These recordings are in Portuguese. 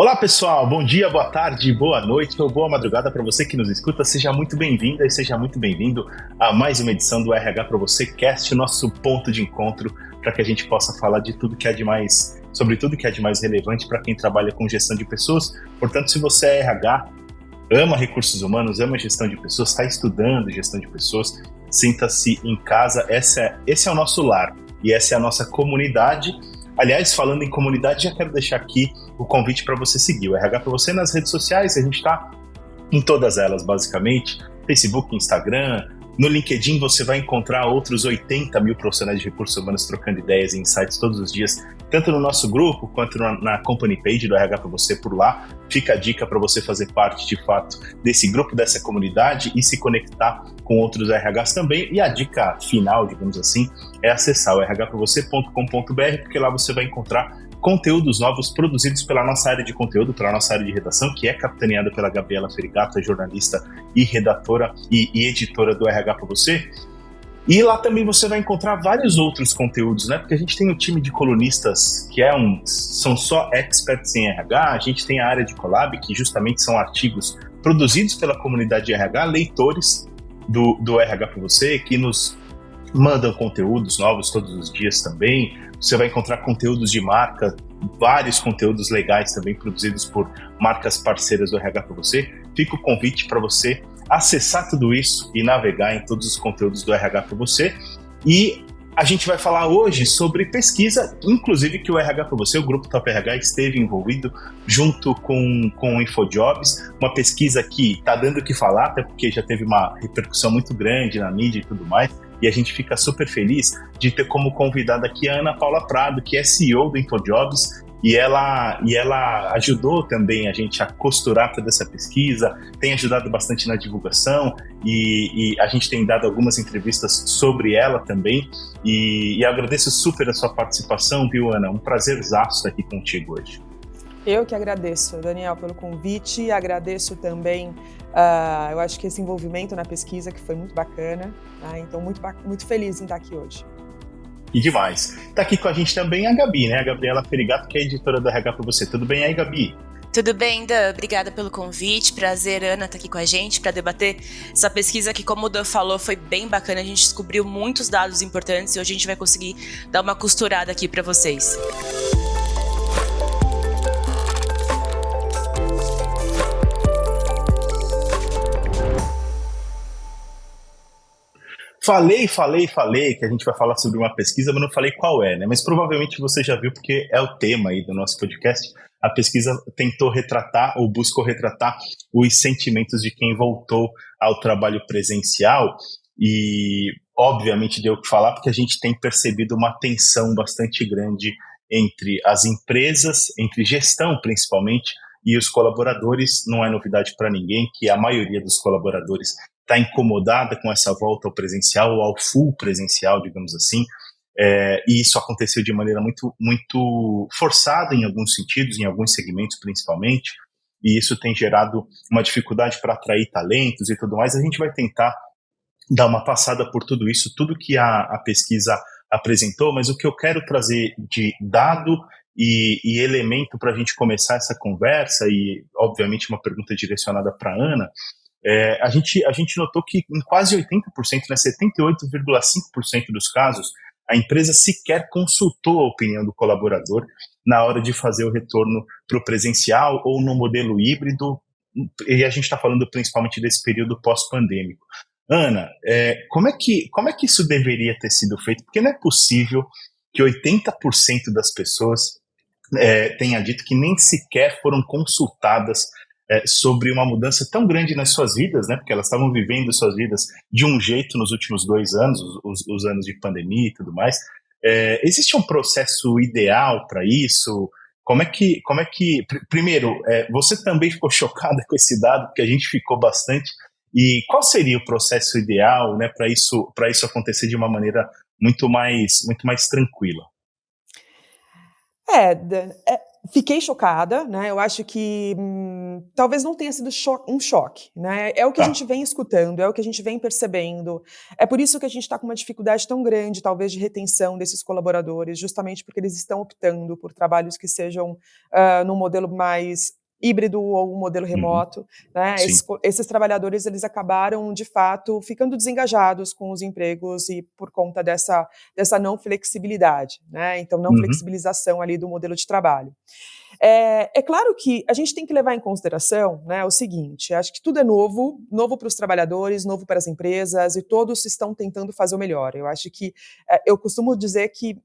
Olá pessoal, bom dia, boa tarde, boa noite ou boa madrugada para você que nos escuta. Seja muito bem-vinda e seja muito bem-vindo a mais uma edição do RH para você Cast, o nosso ponto de encontro para que a gente possa falar de tudo que é de mais, sobre tudo que é de mais relevante para quem trabalha com gestão de pessoas. Portanto, se você é RH, ama recursos humanos, ama gestão de pessoas, está estudando gestão de pessoas, sinta-se em casa. Esse é o nosso lar e essa é a nossa comunidade. Aliás, falando em comunidade, já quero deixar aqui o convite para você seguir o RH para você nas redes sociais. A gente está em todas elas, basicamente. Facebook, Instagram. No LinkedIn você vai encontrar outros 80 mil profissionais de recursos humanos trocando ideias e insights todos os dias, tanto no nosso grupo quanto na company page do RH para você por lá. Fica a dica para você fazer parte, de fato, desse grupo, dessa comunidade e se conectar com outros RHs também. E a dica final, digamos assim, é acessar o rhpravocê.com.br, porque lá você vai encontrar conteúdos novos produzidos pela nossa área de conteúdo, pela nossa área de redação, que é capitaneada pela Gabriela Ferigato, jornalista e redatora e editora do RH para você. E lá também você vai encontrar vários outros conteúdos, né? Porque a gente tem um time de colunistas que são só experts em RH, a gente tem a área de Collab, que justamente são artigos produzidos pela comunidade de RH, leitores do RH para você, que nos mandam conteúdos novos todos os dias também. Você vai encontrar conteúdos de marca, vários conteúdos legais também produzidos por marcas parceiras do RH para você. Fica o convite para você acessar tudo isso e navegar em todos os conteúdos do RH para você. E a gente vai falar hoje sobre pesquisa, inclusive que o RH para você, o Grupo Top RH, esteve envolvido junto com o InfoJobs, uma pesquisa que está dando o que falar, até porque já teve uma repercussão muito grande na mídia e tudo mais. E a gente fica super feliz de ter como convidada aqui a Ana Paula Prado, que é CEO do InfoJobs, e ela ajudou também a gente a costurar toda essa pesquisa, tem ajudado bastante na divulgação, e a gente tem dado algumas entrevistas sobre ela também, e agradeço super a sua participação, viu, Ana? Um prazerzaço estar aqui contigo hoje. Eu que agradeço, Daniel, pelo convite, agradeço também, eu acho que esse envolvimento na pesquisa que foi muito bacana, então muito feliz em estar aqui hoje. E demais. Está aqui com a gente também a Gabi, né? A Gabriela Ferigato, que é editora do RH para você. Tudo bem aí, Gabi? Tudo bem, Dan? Obrigada pelo convite. Prazer, Ana, estar aqui com a gente para debater essa pesquisa que, como o Dan falou, foi bem bacana. A gente descobriu muitos dados importantes e hoje a gente vai conseguir dar uma costurada aqui para vocês. Falei que a gente vai falar sobre uma pesquisa, mas não falei qual é, né? Mas provavelmente você já viu, porque é o tema aí do nosso podcast. A pesquisa tentou retratar, ou buscou retratar, os sentimentos de quem voltou ao trabalho presencial. E, obviamente, deu o que falar, porque a gente tem percebido uma tensão bastante grande entre as empresas, entre gestão principalmente, e os colaboradores. Não é novidade para ninguém que a maioria dos colaboradores está incomodada com essa volta ao presencial, ou ao full presencial, digamos assim, e isso aconteceu de maneira muito, muito forçada em alguns sentidos, em alguns segmentos principalmente, e isso tem gerado uma dificuldade para atrair talentos e tudo mais. A gente vai tentar dar uma passada por tudo isso, tudo que a pesquisa apresentou, mas o que eu quero trazer de dado e elemento para a gente começar essa conversa, e obviamente uma pergunta direcionada para a Ana, a gente notou que em quase 80%, né, 78,5% dos casos, a empresa sequer consultou a opinião do colaborador na hora de fazer o retorno para o presencial ou no modelo híbrido, e a gente está falando principalmente desse período pós-pandêmico. Ana, como é que isso deveria ter sido feito? Porque não é possível que 80% das pessoas tenha dito que nem sequer foram consultadas sobre uma mudança tão grande nas suas vidas, né? Porque elas estavam vivendo suas vidas de um jeito nos últimos 2 anos, os anos de pandemia e tudo mais. Existe um processo ideal para isso? Primeiro, você também ficou chocada com esse dado, porque a gente ficou bastante, e qual seria o processo ideal, né, para isso acontecer de uma maneira muito mais tranquila? Fiquei chocada, né? Eu acho que talvez não tenha sido um choque, né? É o que a gente vem escutando, é o que a gente vem percebendo. É por isso que a gente está com uma dificuldade tão grande, talvez, de retenção desses colaboradores, justamente porque eles estão optando por trabalhos que sejam num modelo mais híbrido ou um modelo remoto, né? Esses trabalhadores, eles acabaram, de fato, ficando desengajados com os empregos e por conta dessa não flexibilidade, né? Então, não flexibilização ali do modelo de trabalho. É claro que a gente tem que levar em consideração, né, o seguinte, acho que tudo é novo para os trabalhadores, novo para as empresas, e todos estão tentando fazer o melhor. Eu acho que, eu costumo dizer que,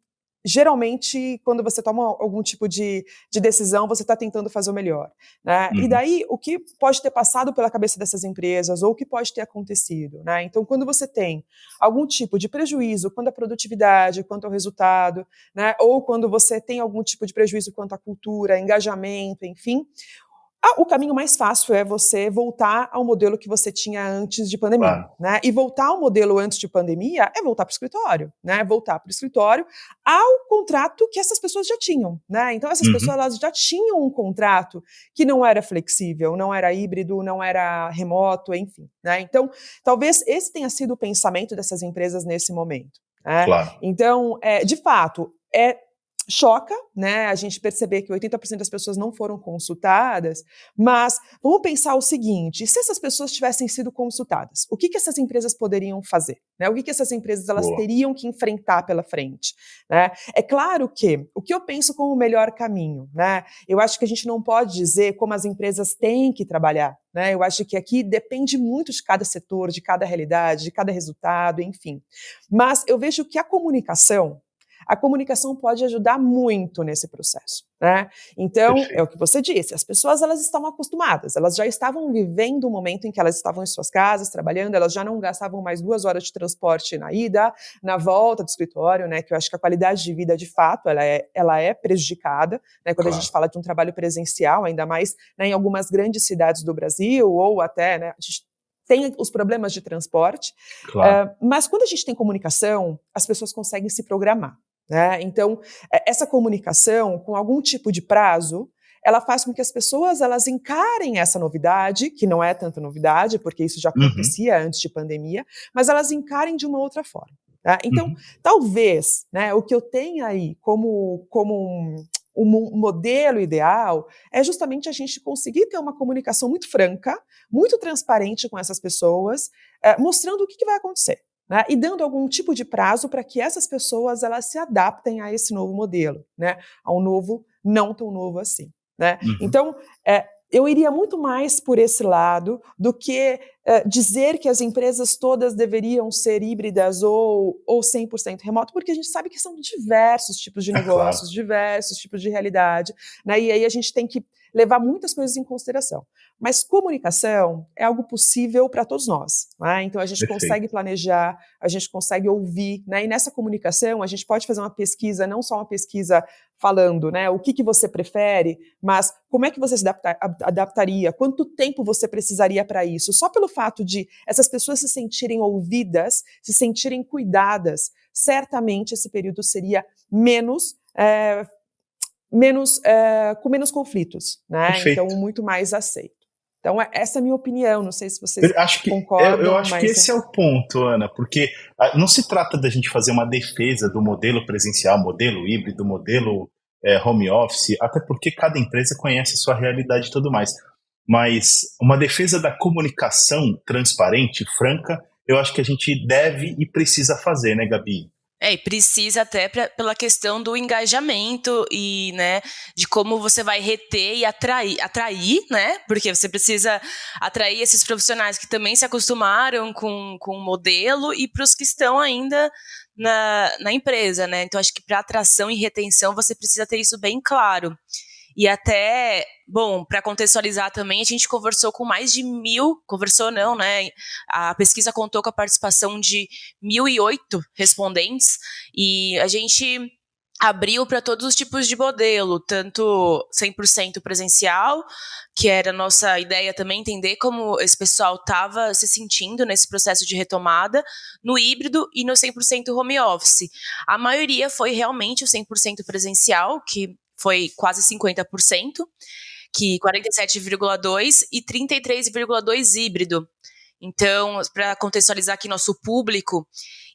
geralmente, quando você toma algum tipo de decisão, você está tentando fazer o melhor, né? E daí, o que pode ter passado pela cabeça dessas empresas, ou o que pode ter acontecido, né? Então, quando você tem algum tipo de prejuízo quanto à produtividade, quanto ao resultado, né? Ou quando você tem algum tipo de prejuízo quanto à cultura, engajamento, enfim, o caminho mais fácil é você voltar ao modelo que você tinha antes de pandemia, né? E voltar ao modelo antes de pandemia é voltar para o escritório, né? Voltar para o escritório ao contrato que essas pessoas já tinham, né? Então, essas pessoas, elas já tinham um contrato que não era flexível, não era híbrido, não era remoto, enfim, né? Então, talvez esse tenha sido o pensamento dessas empresas nesse momento, né? Então, de fato, choca, né, a gente perceber que 80% das pessoas não foram consultadas, mas vamos pensar o seguinte, se essas pessoas tivessem sido consultadas, o que essas empresas poderiam fazer? Né? O que essas empresas elas teriam que enfrentar pela frente? Né? É claro que o que eu penso como o melhor caminho, né, eu acho que a gente não pode dizer como as empresas têm que trabalhar, né? Eu acho que aqui depende muito de cada setor, de cada realidade, de cada resultado, enfim. Mas eu vejo que a comunicação pode ajudar muito nesse processo, né? Então, é o que você disse, as pessoas elas estão acostumadas, elas já estavam vivendo o momento em que elas estavam em suas casas, trabalhando, elas já não gastavam mais 2 horas de transporte na ida, na volta do escritório, né? Que eu acho que a qualidade de vida, de fato, ela é prejudicada, né? Quando a gente fala de um trabalho presencial, ainda mais, né, em algumas grandes cidades do Brasil, ou até, né, a gente tem os problemas de transporte, mas quando a gente tem comunicação, as pessoas conseguem se programar, né? Então, essa comunicação, com algum tipo de prazo, ela faz com que as pessoas elas encarem essa novidade, que não é tanta novidade, porque isso já acontecia antes de pandemia, mas elas encarem de uma outra forma. Tá? Então, talvez, né, o que eu tenho aí como um modelo ideal é justamente a gente conseguir ter uma comunicação muito franca, muito transparente com essas pessoas, mostrando o que vai acontecer, né? E dando algum tipo de prazo para que essas pessoas elas se adaptem a esse novo modelo, né? A um novo, não tão novo assim, né? Então, eu iria muito mais por esse lado do que dizer que as empresas todas deveriam ser híbridas ou 100% remoto, porque a gente sabe que são diversos tipos de negócios, diversos tipos de realidade, né? E aí a gente tem que levar muitas coisas em consideração. Mas comunicação é algo possível para todos nós, né? Então a gente consegue planejar, a gente consegue ouvir, né? E nessa comunicação a gente pode fazer uma pesquisa, não só uma pesquisa falando, né, o que você prefere, mas como é que você se adaptaria, quanto tempo você precisaria para isso, só pelo fato de essas pessoas se sentirem ouvidas, se sentirem cuidadas, certamente esse período seria com menos conflitos, né? Então, muito mais aceito. Então, essa é a minha opinião, não sei se vocês concordam. Eu acho que esse é o ponto, Ana, porque não se trata da gente fazer uma defesa do modelo presencial, modelo híbrido, modelo home office, até porque cada empresa conhece a sua realidade e tudo mais. Mas uma defesa da comunicação transparente, franca, eu acho que a gente deve e precisa fazer, né, Gabi? E precisa até pela questão do engajamento e, né, de como você vai reter e atrair, né, porque você precisa atrair esses profissionais que também se acostumaram com o modelo e para os que estão ainda na empresa, né, então acho que para atração e retenção você precisa ter isso bem claro. E até, bom, para contextualizar também, a gente conversou com mais de 1.000, conversou não, né? A pesquisa contou com a participação de 1.008 respondentes e a gente abriu para todos os tipos de modelo, tanto 100% presencial, que era a nossa ideia também entender como esse pessoal estava se sentindo nesse processo de retomada, no híbrido e no 100% home office. A maioria foi realmente o 100% presencial, que foi quase 50%, que 47,2% e 33,2% híbrido. Então, para contextualizar aqui nosso público,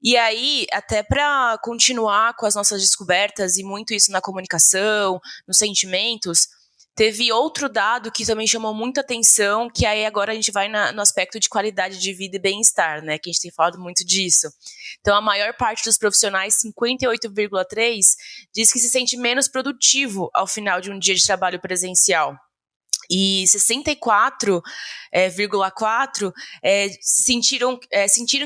e aí, até para continuar com as nossas descobertas e muito isso na comunicação, nos sentimentos, teve outro dado que também chamou muita atenção, que aí agora a gente vai no aspecto de qualidade de vida e bem-estar, né, que a gente tem falado muito disso. Então, a maior parte dos profissionais, 58,3%, diz que se sente menos produtivo ao final de um dia de trabalho presencial. E 64,4% sentiram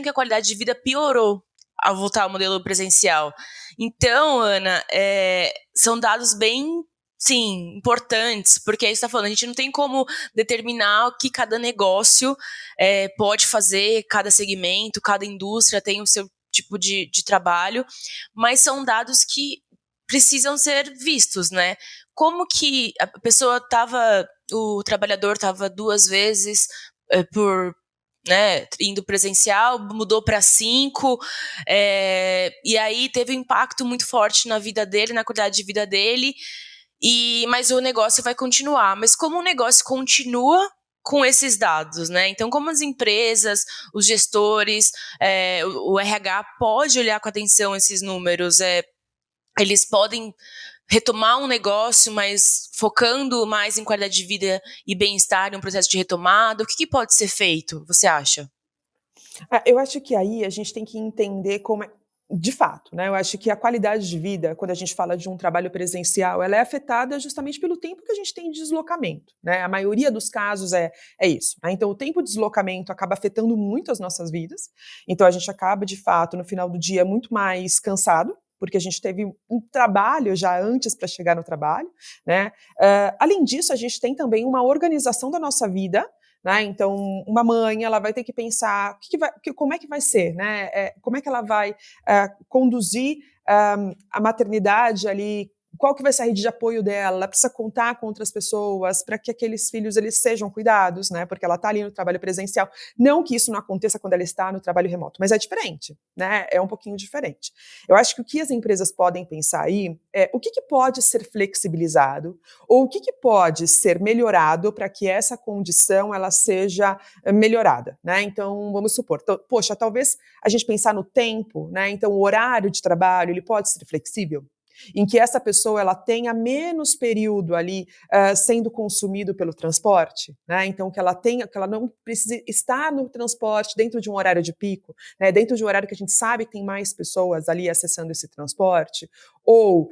que a qualidade de vida piorou ao voltar ao modelo presencial. Então, Ana, são dados bem, sim, importantes, porque aí você está falando, a gente não tem como determinar o que cada negócio pode fazer, cada segmento, cada indústria tem o seu tipo de trabalho, mas são dados que precisam ser vistos, né? Como que a pessoa o trabalhador estava 2 vezes por, né, indo presencial, mudou para 5, e aí teve um impacto muito forte na vida dele, na qualidade de vida dele, mas o negócio vai continuar. Mas como o negócio continua com esses dados, né? Então, como as empresas, os gestores, o RH pode olhar com atenção esses números, eles podem retomar um negócio, mas focando mais em qualidade de vida e bem-estar, em um processo de retomada? O que pode ser feito, você acha? Eu acho que aí a gente tem que entender como de fato, né? Eu acho que a qualidade de vida, quando a gente fala de um trabalho presencial, ela é afetada justamente pelo tempo que a gente tem de deslocamento, né? A maioria dos casos é isso, né? Então, o tempo de deslocamento acaba afetando muito as nossas vidas. Então, a gente acaba, de fato, no final do dia, muito mais cansado, porque a gente teve um trabalho já antes para chegar no trabalho, né? Além disso, a gente tem também uma organização da nossa vida, né? Então, uma mãe, ela vai ter que pensar como é que vai ser, né? Como é que ela vai conduzir a maternidade ali, qual que vai ser a rede de apoio dela, ela precisa contar com outras pessoas para que aqueles filhos eles sejam cuidados, né? Porque ela está ali no trabalho presencial. Não que isso não aconteça quando ela está no trabalho remoto, mas é diferente, né? É um pouquinho diferente. Eu acho que o que as empresas podem pensar aí é o que pode ser flexibilizado ou o que pode ser melhorado para que essa condição ela seja melhorada, né? Então, vamos supor, poxa, talvez a gente pensar no tempo, né? Então, o horário de trabalho ele pode ser flexível, em que essa pessoa ela tenha menos período ali sendo consumido pelo transporte, né? Então que ela não precise estar no transporte dentro de um horário de pico, né? Dentro de um horário que a gente sabe que tem mais pessoas ali acessando esse transporte, ou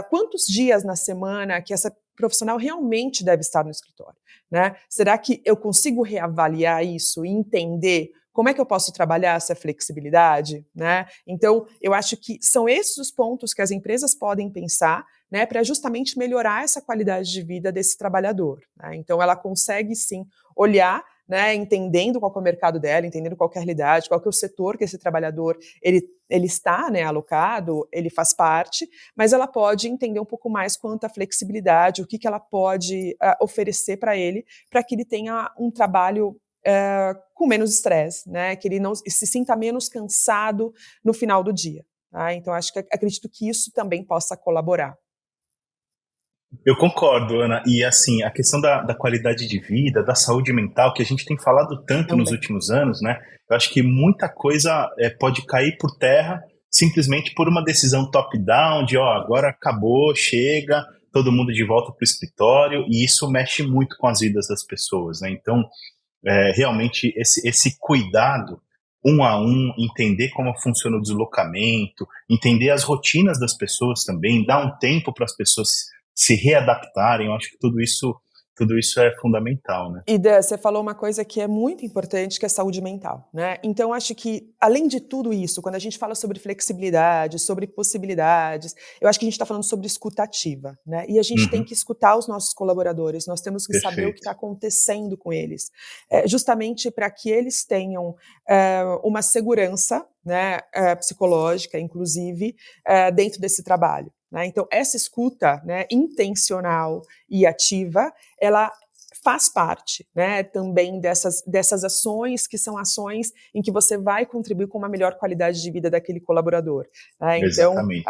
quantos dias na semana que essa profissional realmente deve estar no escritório, né? Será que eu consigo reavaliar isso e entender como é que eu posso trabalhar essa flexibilidade, né? Então, eu acho que são esses os pontos que as empresas podem pensar, né, para justamente melhorar essa qualidade de vida desse trabalhador, né? Então, ela consegue, sim, olhar, né, entendendo qual é o mercado dela, entendendo qual é a realidade, qual é o setor que esse trabalhador ele está, né, alocado, ele faz parte, mas ela pode entender um pouco mais quanto à flexibilidade, o que ela pode oferecer para ele que ele tenha um trabalho com menos estresse, né? Que ele não se sinta menos cansado no final do dia. Tá? Então, acredito que isso também possa colaborar. Eu concordo, Ana. E assim, a questão da qualidade de vida, da saúde mental, que a gente tem falado tanto nos últimos anos, né? Eu acho que muita coisa pode cair por terra simplesmente por uma decisão top-down de, agora acabou, chega, todo mundo de volta para o escritório, e isso mexe muito com as vidas das pessoas, né? Então, realmente, esse cuidado um a um, entender como funciona o deslocamento, entender as rotinas das pessoas também, dar um tempo para as pessoas se readaptarem. Eu acho que tudo isso é fundamental, né? E Dé, você falou uma coisa que é muito importante, que é saúde mental, né? Então, acho que, além de tudo isso, quando a gente fala sobre flexibilidade, sobre possibilidades, eu acho que a gente está falando sobre escuta ativa, né? E a gente tem que escutar os nossos colaboradores, nós temos que saber o que está acontecendo com eles, justamente para que eles tenham uma segurança, né, psicológica, inclusive, dentro desse trabalho. Né? Então, essa escuta, né, intencional e ativa, ela faz parte, né, também dessas ações que são ações em que você vai contribuir com uma melhor qualidade de vida daquele colaborador. Né? Então, exatamente.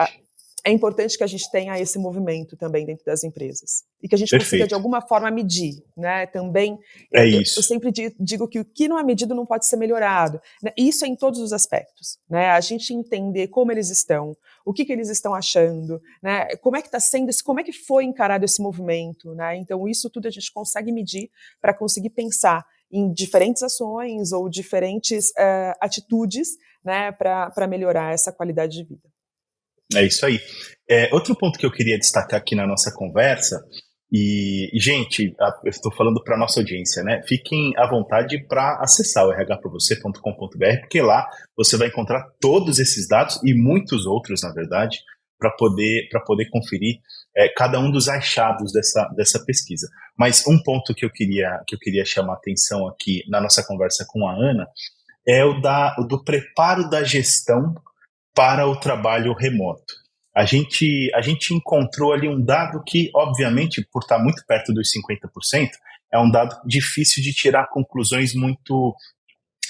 é importante que a gente tenha esse movimento também dentro das empresas. E que a gente consiga, de Perfeito. alguma forma, medir, né? Também, É eu isso. sempre digo que o que não é medido não pode ser melhorado, né? Isso é em todos os aspectos, né? A gente entender como eles estão, o que eles estão achando, né? Como é que está sendo, como é que foi encarado esse movimento, né? Então, isso tudo a gente consegue medir para conseguir pensar em diferentes ações ou diferentes atitudes, né? Para melhorar essa qualidade de vida. É isso aí. Outro ponto que eu queria destacar aqui na nossa conversa, gente, eu estou falando para a nossa audiência, né? Fiquem à vontade para acessar o rhpravocê.com.br, porque lá você vai encontrar todos esses dados e muitos outros, na verdade, para poder conferir cada um dos achados dessa pesquisa. Mas um ponto que eu queria chamar a atenção aqui na nossa conversa com a Ana é o do preparo da gestão para o trabalho remoto. A gente encontrou ali um dado que, obviamente, por estar muito perto dos 50%, é um dado difícil de tirar conclusões muito,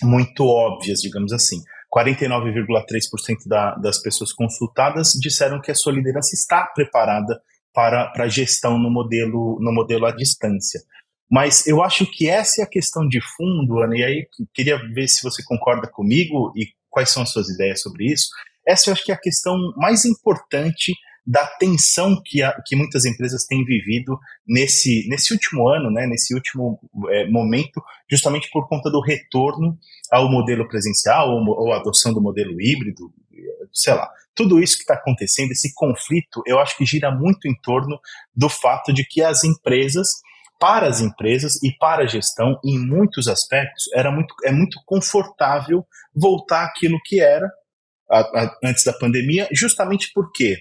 muito óbvias, digamos assim. 49,3% das pessoas consultadas disseram que a sua liderança está preparada para a gestão no modelo à distância. Mas eu acho que essa é a questão de fundo, Ana, e aí queria ver se você concorda comigo e quais são as suas ideias sobre isso. Essa eu acho que é a questão mais importante da tensão que muitas empresas têm vivido nesse último ano, né, nesse último momento, justamente por conta do retorno ao modelo presencial ou a adoção do modelo híbrido, sei lá. Tudo isso que está acontecendo, esse conflito, eu acho que gira muito em torno do fato de que para as empresas e para a gestão, em muitos aspectos, é muito confortável voltar àquilo que era antes da pandemia, justamente porque,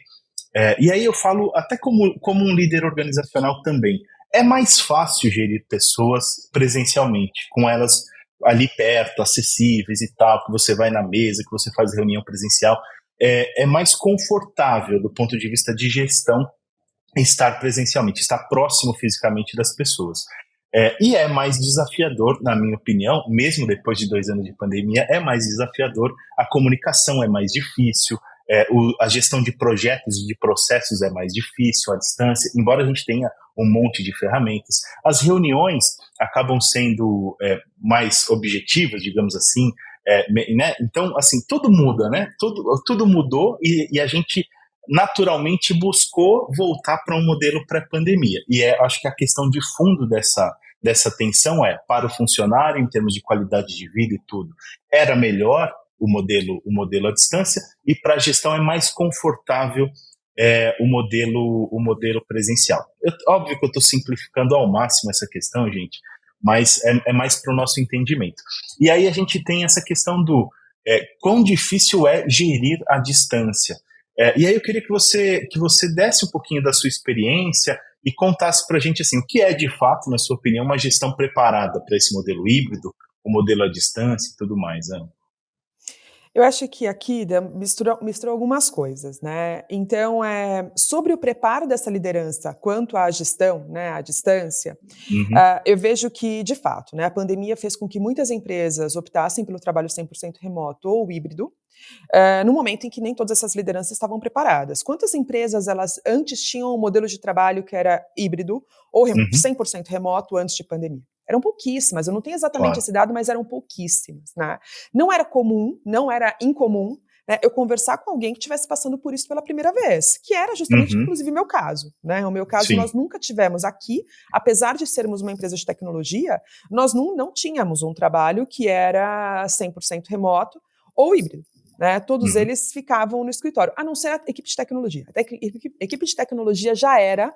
e aí eu falo até como um líder organizacional também, é mais fácil gerir pessoas presencialmente, com elas ali perto, acessíveis e tal, que você vai na mesa, que você faz reunião presencial, é mais confortável do ponto de vista de gestão estar presencialmente, estar próximo fisicamente das pessoas. E é mais desafiador, na minha opinião, mesmo depois de 2 anos de pandemia, é mais desafiador, a comunicação é mais difícil, a gestão de projetos e de processos é mais difícil à distância, embora a gente tenha um monte de ferramentas. As reuniões acabam sendo mais objetivas, digamos assim, né? Então, assim, tudo muda, né? Tudo mudou e a gente naturalmente buscou voltar para um modelo pré-pandemia. E acho que a questão de fundo dessa tensão para o funcionário, em termos de qualidade de vida e tudo, era melhor o modelo à distância, e para a gestão é mais confortável o modelo presencial. Óbvio que eu estou simplificando ao máximo essa questão, gente, mas é mais para o nosso entendimento. E aí a gente tem essa questão do quão difícil é gerir à distância. E aí eu queria que você desse um pouquinho da sua experiência e contasse para a gente assim, o que é de fato, na sua opinião, uma gestão preparada para esse modelo híbrido, o modelo à distância e tudo mais, Ana. Eu acho que aqui misturou algumas coisas, né? Então, sobre o preparo dessa liderança quanto à gestão, né, à distância, Uhum. eu vejo que, de fato, né, a pandemia fez com que muitas empresas optassem pelo trabalho 100% remoto ou híbrido, no momento em que nem todas essas lideranças estavam preparadas. Quantas empresas elas antes tinham um modelo de trabalho que era híbrido ou 100% remoto antes de pandemia? Eram pouquíssimas, eu não tenho exatamente Claro. esse dado, mas eram pouquíssimas, né? Não era comum, não era incomum, né, eu conversar com alguém que estivesse passando por isso pela primeira vez, que era justamente, Uhum. inclusive, o meu caso, né? O meu caso, Sim. nós nunca tivemos aqui, apesar de sermos uma empresa de tecnologia, nós não tínhamos um trabalho que era 100% remoto ou híbrido. Né, todos eles ficavam no escritório, a não ser a equipe de tecnologia. A equipe de tecnologia já era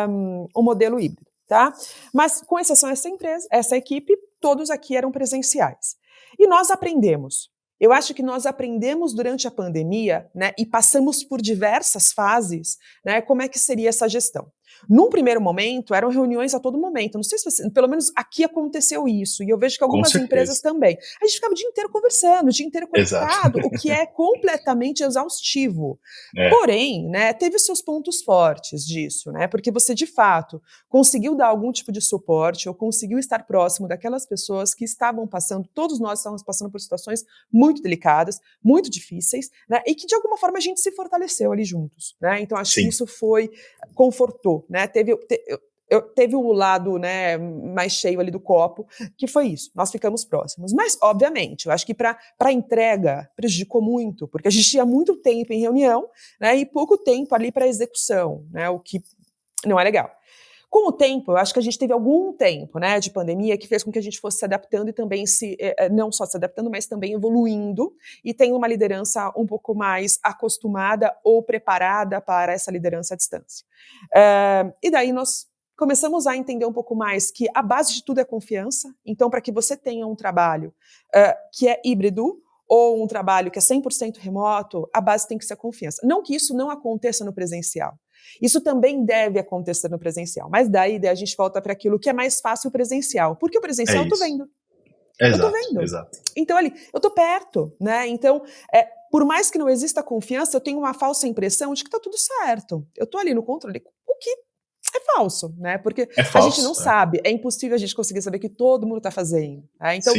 um modelo híbrido, tá? Mas, com exceção essa equipe, todos aqui eram presenciais. E nós aprendemos. Eu acho que nós aprendemos durante a pandemia, né, e passamos por diversas fases, né, como é que seria essa gestão. Num primeiro momento, eram reuniões a todo momento. Não sei se você, pelo menos aqui aconteceu isso, e eu vejo que algumas empresas também. A gente ficava o dia inteiro conversando, o dia inteiro conectado, o que é completamente exaustivo. Porém, né, teve seus pontos fortes disso, né, porque você, de fato, conseguiu dar algum tipo de suporte, ou conseguiu estar próximo daquelas pessoas que estavam passando, todos nós estávamos passando por situações muito delicadas, muito difíceis, né, e que, de alguma forma, a gente se fortaleceu ali juntos, né, então acho que isso confortou, né, teve um lado, né, mais cheio ali do copo, que foi isso, nós ficamos próximos. Mas, obviamente, eu acho que para a entrega prejudicou muito, porque a gente tinha muito tempo em reunião, né, e pouco tempo ali para execução, né, o que não é legal. Com o tempo, eu acho que a gente teve algum tempo, né, de pandemia que fez com que a gente fosse se adaptando e também não só se adaptando, mas também evoluindo e tendo uma liderança um pouco mais acostumada ou preparada para essa liderança à distância. E daí nós começamos a entender um pouco mais que a base de tudo é confiança. Então, para que você tenha um trabalho que é híbrido, ou um trabalho que é 100% remoto, a base tem que ser a confiança. Não que isso não aconteça no presencial. Isso também deve acontecer no presencial, mas daí a gente volta para aquilo que é mais fácil presencial, porque o presencial eu tô vendo. Eu tô vendo. Exato. Então ali, eu tô perto, né? Então, por mais que não exista confiança, eu tenho uma falsa impressão de que tá tudo certo. Eu tô ali no controle, o que é falso, né? Porque a gente não sabe, é impossível a gente conseguir saber o que todo mundo está fazendo. Né? Então,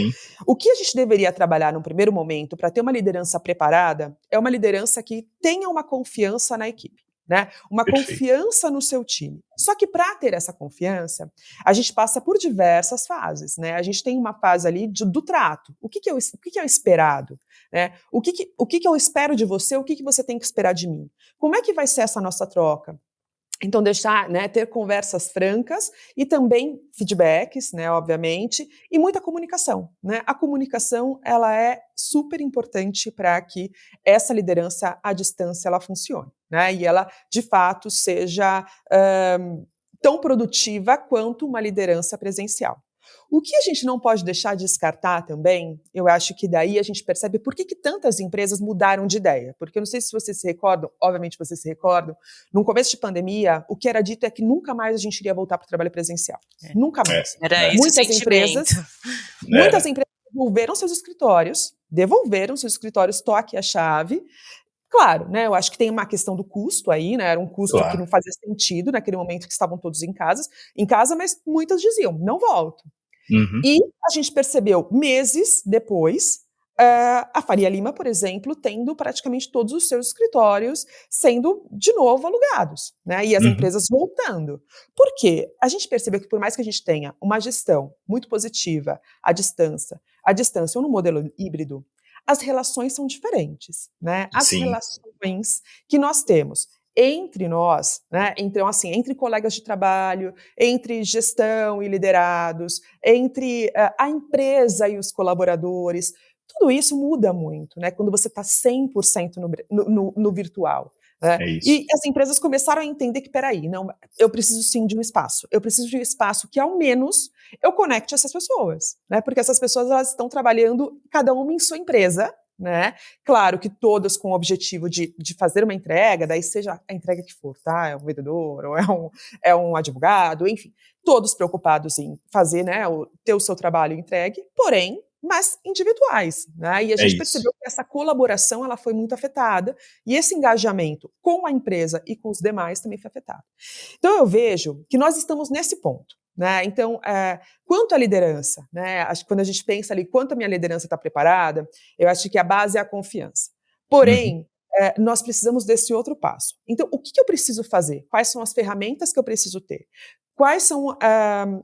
o que a gente deveria trabalhar num primeiro momento para ter uma liderança preparada é uma liderança que tenha uma confiança na equipe. Né? Uma confiança no seu time. Só que para ter essa confiança, a gente passa por diversas fases. Né? A gente tem uma fase ali do trato. O que é o esperado? Né? O que eu espero de você? O que você tem que esperar de mim? Como é que vai ser essa nossa troca? Então, deixar, né, ter conversas francas e também feedbacks, né, obviamente, e muita comunicação. Né? A comunicação, ela é super importante para que essa liderança à distância ela funcione, né? E ela, de fato, seja tão produtiva quanto uma liderança presencial. O que a gente não pode deixar de descartar também, eu acho que daí a gente percebe por que tantas empresas mudaram de ideia. Porque eu não sei se vocês se recordam, obviamente vocês se recordam, no começo de pandemia, o que era dito é que nunca mais a gente iria voltar para o trabalho presencial. Nunca mais. Era esse muitas empresas devolveram seus escritórios, toque a chave. Claro, né, eu acho que tem uma questão do custo aí, né, era um custo que não fazia sentido naquele momento que estavam todos em casa, mas muitas diziam, não volto. E a gente percebeu meses depois, a Faria Lima, por exemplo, tendo praticamente todos os seus escritórios sendo de novo alugados, né? E as empresas voltando. Por quê? A gente percebeu que por mais que a gente tenha uma gestão muito positiva à distância ou no modelo híbrido, as relações são diferentes, né? As relações que nós temos entre nós, né? Então, assim, entre colegas de trabalho, entre gestão e liderados, entre a empresa e os colaboradores, tudo isso muda muito, né? Quando você está 100% no virtual. Né? E as empresas começaram a entender que, peraí, não, eu preciso sim de um espaço. Eu preciso de um espaço que, ao menos, eu conecte essas pessoas. Né? Porque essas pessoas elas estão trabalhando, cada uma em sua empresa, né? Claro que todas com o objetivo de fazer uma entrega, daí seja a entrega que for, tá? É um vendedor, ou é um advogado, enfim, todos preocupados em fazer, né, ter o seu trabalho entregue, porém, mas individuais, né? E a gente percebeu que essa colaboração ela foi muito afetada e esse engajamento com a empresa e com os demais também foi afetado. Então eu vejo que nós estamos nesse ponto. Né? Então, quanto à liderança, né? Acho que quando a gente pensa ali quanto a minha liderança está preparada, eu acho que a base é a confiança. Porém, nós precisamos desse outro passo. Então, o que eu preciso fazer? Quais são as ferramentas que eu preciso ter? Quais são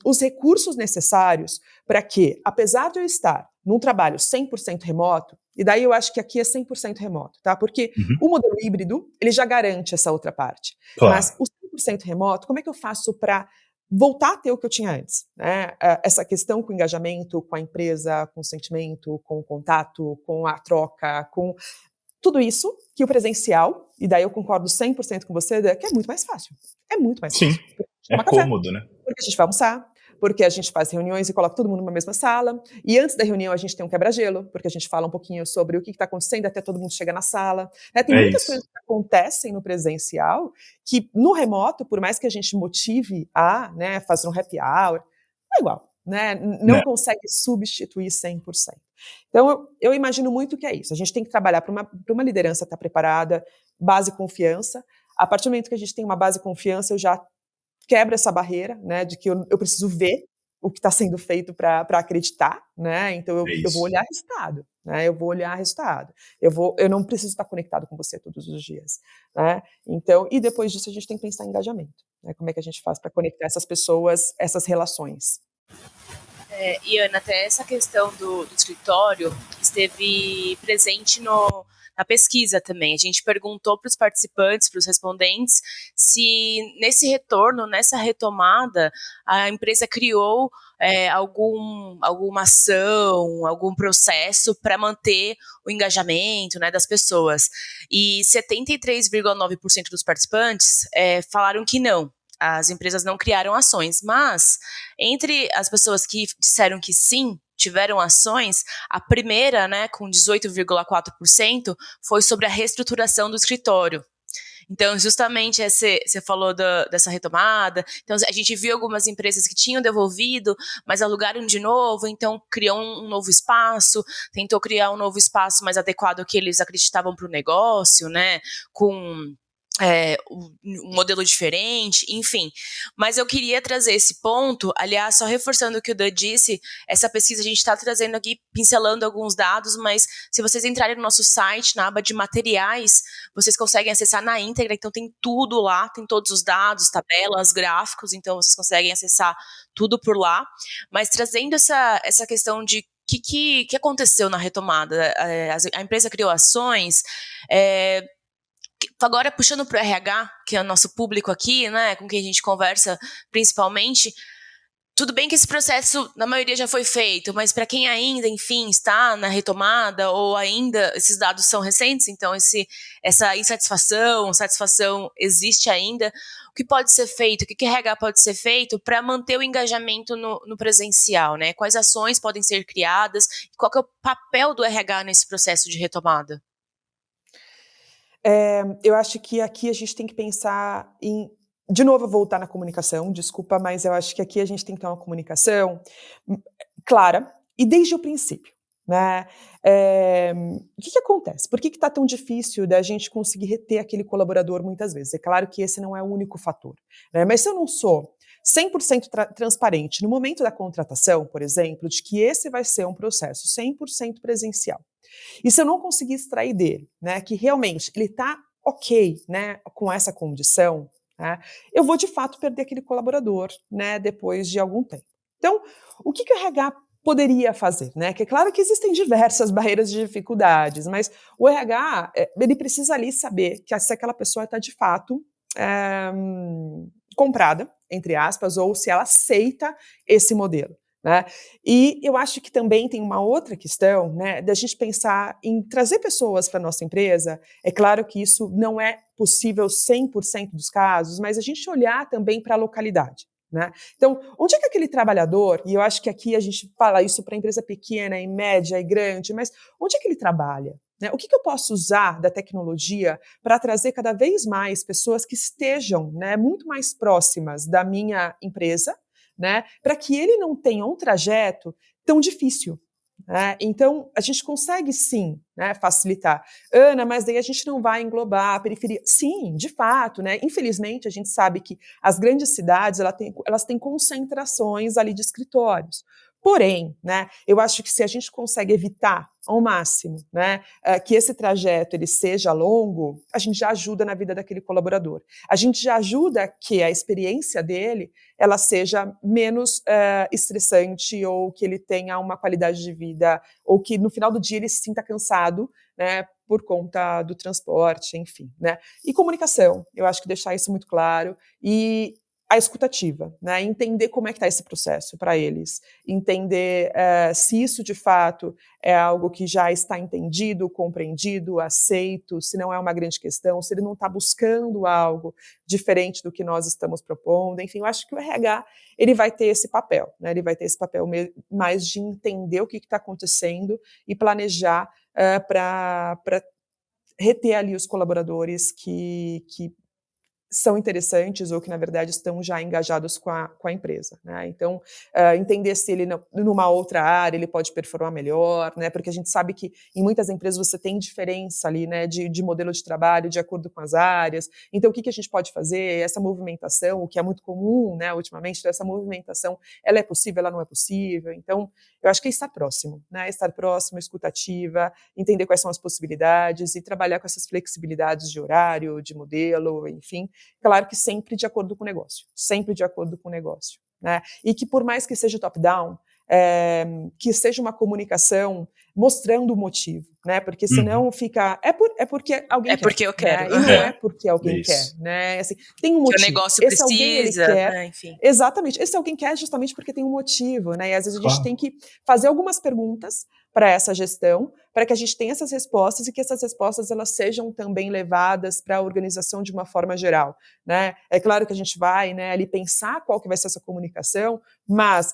os recursos necessários para que, apesar de eu estar num trabalho 100% remoto, e daí eu acho que aqui é 100% remoto, tá? Porque o modelo híbrido, ele já garante essa outra parte. Claro. Mas o 100% remoto, como é que eu faço para voltar a ter o que eu tinha antes, né? Essa questão com o engajamento, com a empresa, com o sentimento, com o contato, com a troca, com tudo isso que o presencial, e daí eu concordo 100% com você, que é muito mais fácil. É muito mais fácil. Sim, é cômodo, né? Porque a gente vai almoçar, porque a gente faz reuniões e coloca todo mundo numa mesma sala, e antes da reunião a gente tem um quebra-gelo, porque a gente fala um pouquinho sobre o que está acontecendo até todo mundo chegar na sala. Tem É muitas isso. coisas que acontecem no presencial que no remoto, por mais que a gente motive a, né, fazer um happy hour, não é igual, né? Não Né? consegue substituir 100%. Então, eu imagino muito que é isso. A gente tem que trabalhar para uma liderança estar preparada, base confiança. A partir do momento que a gente tem uma base confiança, eu já quebro essa barreira, né, de que eu preciso ver o que está sendo feito para acreditar, né? Então É eu vou isso. olhar resultado, né? Eu vou olhar resultado. Eu não preciso estar conectado com você todos os dias, né? Então, e depois disso a gente tem que pensar em engajamento, né? Como é que a gente faz para conectar essas pessoas, essas relações? E Ana, até essa questão do escritório esteve presente na pesquisa também. A gente perguntou para os participantes, para os respondentes, se nesse retorno, nessa retomada, a empresa criou alguma ação, algum processo para manter o engajamento, né, das pessoas. E 73,9% dos participantes falaram que não. As empresas não criaram ações, mas entre as pessoas que disseram que sim, tiveram ações, a primeira, né, com 18,4%, foi sobre a reestruturação do escritório. Então, justamente, você falou dessa retomada. Então, a gente viu algumas empresas que tinham devolvido, mas alugaram de novo, então criou um novo espaço, tentou criar um novo espaço mais adequado ao que eles acreditavam para o negócio, né, com um modelo diferente, enfim. Mas eu queria trazer esse ponto, aliás, só reforçando o que o Dan disse, essa pesquisa a gente está trazendo aqui, pincelando alguns dados, mas se vocês entrarem no nosso site, na aba de materiais, vocês conseguem acessar na íntegra, então tem tudo lá, tem todos os dados, tabelas, gráficos, então vocês conseguem acessar tudo por lá. Mas trazendo essa questão de o que aconteceu na retomada, a empresa criou ações, agora puxando para o RH, que é o nosso público aqui, né, com quem a gente conversa principalmente, tudo bem que esse processo, na maioria, já foi feito, mas para quem ainda, enfim, está na retomada ou ainda, esses dados são recentes, então essa satisfação existe ainda, o que pode ser feito, o que RH pode ser feito para manter o engajamento no presencial, né? Quais ações podem ser criadas, qual que é o papel do RH nesse processo de retomada? Eu acho que aqui a gente tem que pensar em, de novo, voltar na comunicação, desculpa, mas eu acho que aqui a gente tem que ter uma comunicação clara e desde o princípio, né? O que acontece? Por que está tão difícil da gente conseguir reter aquele colaborador muitas vezes? É claro que esse não é o único fator, né? Mas se eu não sou 100% transparente no momento da contratação, por exemplo, de que esse vai ser um processo 100% presencial, e se eu não conseguir extrair dele, né, que realmente ele está ok, né, com essa condição, né, eu vou de fato perder aquele colaborador, né, depois de algum tempo. Então, o que o RH poderia fazer, né? Que é claro que existem diversas barreiras de dificuldades, mas o RH ele precisa ali saber que se aquela pessoa está de fato comprada, entre aspas, ou se ela aceita esse modelo, né? E eu acho que também tem uma outra questão, né, da gente pensar em trazer pessoas para a nossa empresa. É claro que isso não é possível 100% dos casos, mas a gente olhar também para a localidade, né? Então, onde é que aquele trabalhador, e eu acho que aqui a gente fala isso para empresa pequena, e média e grande, mas onde é que ele trabalha? Né? O que eu posso usar da tecnologia para trazer cada vez mais pessoas que estejam, né, muito mais próximas da minha empresa, né, para que ele não tenha um trajeto tão difícil, né? Então, a gente consegue sim, né, facilitar. Ana, mas daí a gente não vai englobar a periferia. Sim, de fato, né? Infelizmente, a gente sabe que as grandes cidades elas têm concentrações ali de escritórios. Porém, né, eu acho que se a gente consegue evitar ao máximo, né, que esse trajeto ele seja longo, a gente já ajuda na vida daquele colaborador. A gente já ajuda que a experiência dele ela seja menos estressante, ou que ele tenha uma qualidade de vida, ou que no final do dia ele se sinta cansado, né, por conta do transporte, enfim, né. E comunicação, eu acho que deixar isso muito claro. E a escutativa, né? Entender como é que está esse processo para eles, entender se isso de fato é algo que já está entendido, compreendido, aceito, se não é uma grande questão, se ele não está buscando algo diferente do que nós estamos propondo, enfim, eu acho que o RH ele vai ter esse papel, né? Ele vai ter esse papel mais de entender o que está acontecendo e planejar para reter ali os colaboradores que são interessantes ou que, na verdade, estão já engajados com a empresa, né? Então, entender se ele, numa outra área, ele pode performar melhor, né? Porque a gente sabe que em muitas empresas você tem diferença ali, né, de modelo de trabalho de acordo com as áreas. Então, o que a gente pode fazer? Essa movimentação, o que é muito comum, né, ultimamente, essa movimentação, ela é possível, ela não é possível? Então, eu acho que é estar próximo, né? Estar próximo, escutativa, entender quais são as possibilidades e trabalhar com essas flexibilidades de horário, de modelo, enfim. Claro que sempre de acordo com o negócio, né? E que por mais que seja top-down, que seja uma comunicação mostrando o motivo, né? Porque senão fica... É porque alguém quer. Porque eu quero. Né? E não é porque alguém quer, né? Assim, tem um motivo. Que o negócio esse precisa, alguém, ele quer, né? Enfim. Exatamente. Esse alguém quer justamente porque tem um motivo, né? E às vezes a gente tem que fazer algumas perguntas para essa gestão, para que a gente tenha essas respostas e que essas respostas elas sejam também levadas para a organização de uma forma geral, né? É claro que a gente vai, né, ali pensar qual que vai ser essa comunicação, mas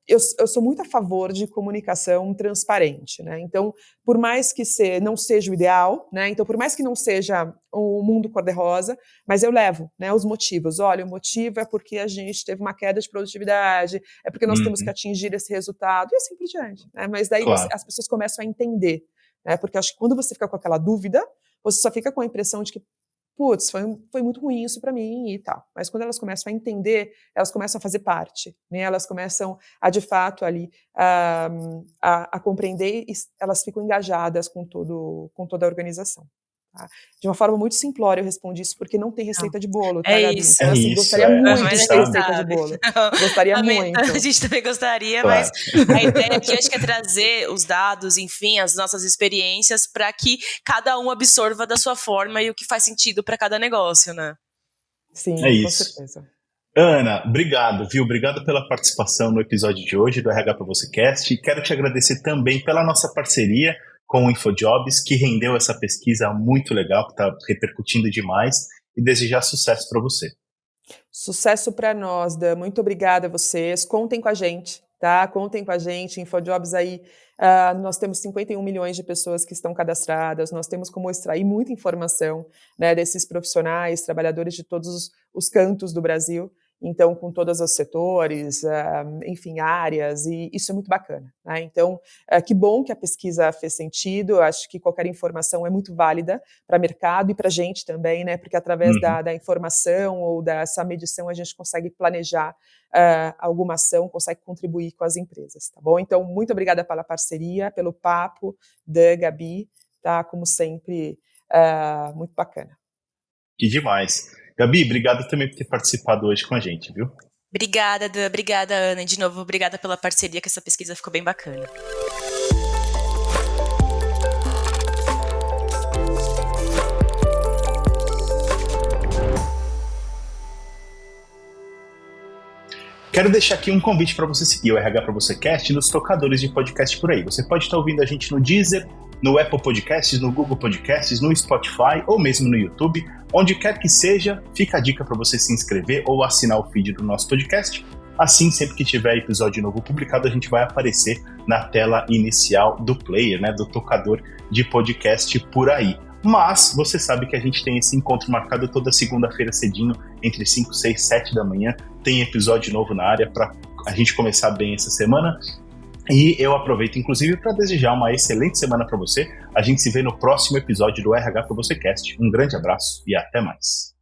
eu sou muito a favor de comunicação transparente, né? Então, por mais que não seja o ideal, né? Então, por mais que não seja o mundo cor-de-rosa, mas eu levo, né, os motivos. Olha, o motivo é porque a gente teve uma queda de produtividade, é porque nós temos que atingir esse resultado, e assim por diante, né? Mas daí as pessoas começam a entender, né? Porque acho que quando você fica com aquela dúvida, você só fica com a impressão de que putz, foi muito ruim isso para mim e tal. Mas quando elas começam a entender, elas começam a fazer parte, né? Elas começam a, de fato, ali, a compreender e elas ficam engajadas com toda a organização. Tá? De uma forma muito simplória eu respondi isso, porque não tem receita de bolo, tá, Gabi? Isso. Então, assim, gostaria muito de ter receita de bolo. Gostaria muito. A gente também gostaria, claro. Mas a ideia aqui acho que é trazer os dados, enfim, as nossas experiências para que cada um absorva da sua forma e o que faz sentido para cada negócio, né? Sim, com certeza. Ana, obrigado, viu? Obrigado pela participação no episódio de hoje do RH Pra Você Cast. E quero te agradecer também pela nossa parceria com o InfoJobs, que rendeu essa pesquisa muito legal, que está repercutindo demais, e desejar sucesso para você. Sucesso para nós, Dan. Muito obrigada a vocês. Contem com a gente, tá? Contem com a gente. InfoJobs aí, nós temos 51 milhões de pessoas que estão cadastradas, nós temos como extrair muita informação, né, desses profissionais, trabalhadores de todos os cantos do Brasil. Então, com todos os setores, enfim, áreas, e isso é muito bacana, né? Então, que bom que a pesquisa fez sentido, eu acho que qualquer informação é muito válida para o mercado e para a gente também, né? Porque através da informação ou dessa medição a gente consegue planejar alguma ação, consegue contribuir com as empresas, tá bom? Então, muito obrigada pela parceria, pelo papo da Gabi, tá? Como sempre, muito bacana. Que demais. Gabi, obrigado também por ter participado hoje com a gente, viu? Obrigada, Dan. Obrigada, Ana. E de novo, obrigada pela parceria, que essa pesquisa ficou bem bacana. Quero deixar aqui um convite para você seguir o RH Pra Você Cast nos tocadores de podcast por aí. Você pode estar ouvindo a gente no Deezer, no Apple Podcasts, no Google Podcasts, no Spotify ou mesmo no YouTube. Onde quer que seja, fica a dica para você se inscrever ou assinar o feed do nosso podcast. Assim, sempre que tiver episódio novo publicado, a gente vai aparecer na tela inicial do player, né, do tocador de podcast por aí. Mas você sabe que a gente tem esse encontro marcado toda segunda-feira cedinho, entre 5, 6, 7 da manhã. Tem episódio novo na área para a gente começar bem essa semana. E eu aproveito, inclusive, para desejar uma excelente semana para você. A gente se vê no próximo episódio do RH Pra Você Cast. Um grande abraço e até mais.